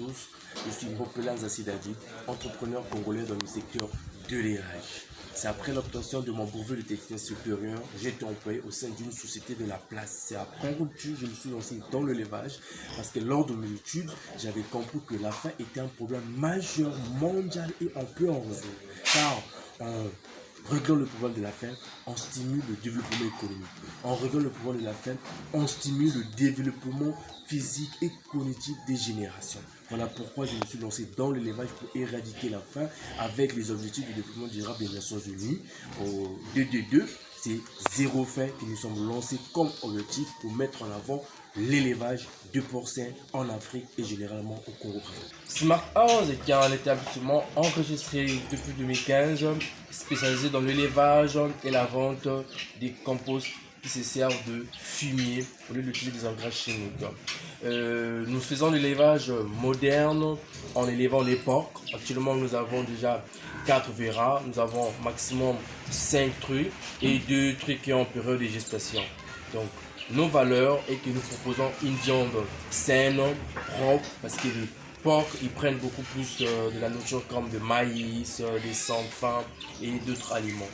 tous, je suis Mopela Zassidadi, entrepreneur congolais dans le secteur de l'élevage. C'est après l'obtention de mon brevet de technicien supérieur, j'ai été employé au sein d'une société de la place. C'est après rupture que je me suis lancé dans l'élevage parce que lors de mes études, j'avais compris que la faim était un problème majeur, mondial et on peut en résoudre. Car en réglant le problème de la faim, on stimule le développement économique. En réglant le problème de la faim, on stimule le développement physique et cognitif des générations. Voilà pourquoi je me suis lancé dans l'élevage pour éradiquer la faim avec les objectifs du développement durable des Nations Unies. Au 222, c'est zéro faim que nous sommes lancés comme objectif pour mettre en avant l'élevage de porcins en Afrique et généralement au Congo. Smart House est un établissement enregistré depuis 2015, spécialisé dans l'élevage et la vente des composts qui se servent de fumier au lieu d'utiliser des engrais chimiques. Nous faisons l'élevage moderne en élevant les porcs. Actuellement, nous avons déjà 4 verras, nous avons maximum 5 truies et 2 truies qui ont en période de gestation. Donc, nos valeurs est que nous proposons une viande saine, propre, parce que les porcs ils prennent beaucoup plus de la nourriture comme de maïs, des sang fin et d'autres aliments.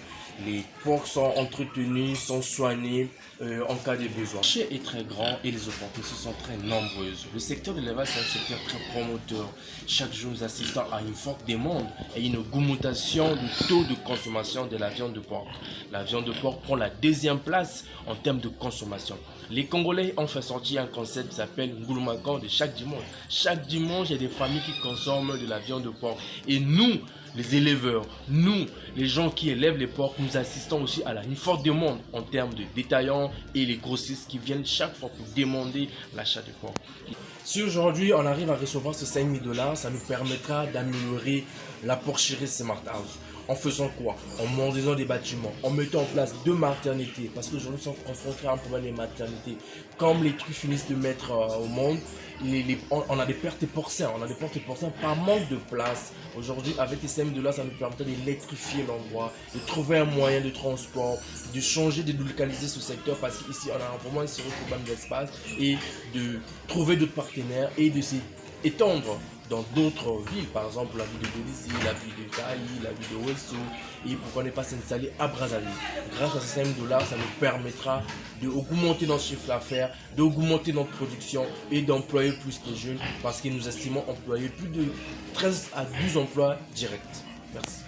Les porcs sont entretenus, sont soignés en cas de besoin. Le marché est très grand et les opportunités sont très nombreuses. Le secteur de l'élevage est un secteur très promoteur. Chaque jour, nous assistons à une forte demande et une augmentation du taux de consommation de la viande de porc. La viande de porc prend la 2e place en termes de consommation. Les Congolais ont fait sortir un concept qui s'appelle Ngulumakan de chaque dimanche. Chaque dimanche, il y a des familles qui consomment de la viande de porc. Et nous, les éleveurs, nous, les gens qui élèvent les porcs, nous assistons aussi à une forte demande en termes de détaillants et les grossistes qui viennent chaque fois pour demander l'achat de porc. Si aujourd'hui on arrive à recevoir ces 5 000 $, ça nous permettra d'améliorer la porcherie Smart House. En faisant quoi? En modernisant des bâtiments, en mettant en place 2 maternités, parce qu'aujourd'hui nous sommes confrontés à un problème de maternité. Comme les trucs finissent de mettre au monde, on a des pertes de porcins, par manque de place. Aujourd'hui, avec les 5 $, ça nous permettra d'électrifier l'endroit, de trouver un moyen de transport, de changer, de localiser ce secteur, parce qu'ici on a vraiment un sérieux problème d'espace, et de trouver d'autres partenaires et de s'étendre dans d'autres villes, par exemple la ville de Belize, la ville de Taï, la ville de Ouesso, et pourquoi ne pas s'installer à Brazzaville. Grâce à ces 5 $, ça nous permettra d'augmenter notre chiffre d'affaires, d'augmenter notre production et d'employer plus de jeunes, parce que nous estimons employer plus de 13 à 12 emplois directs. Merci.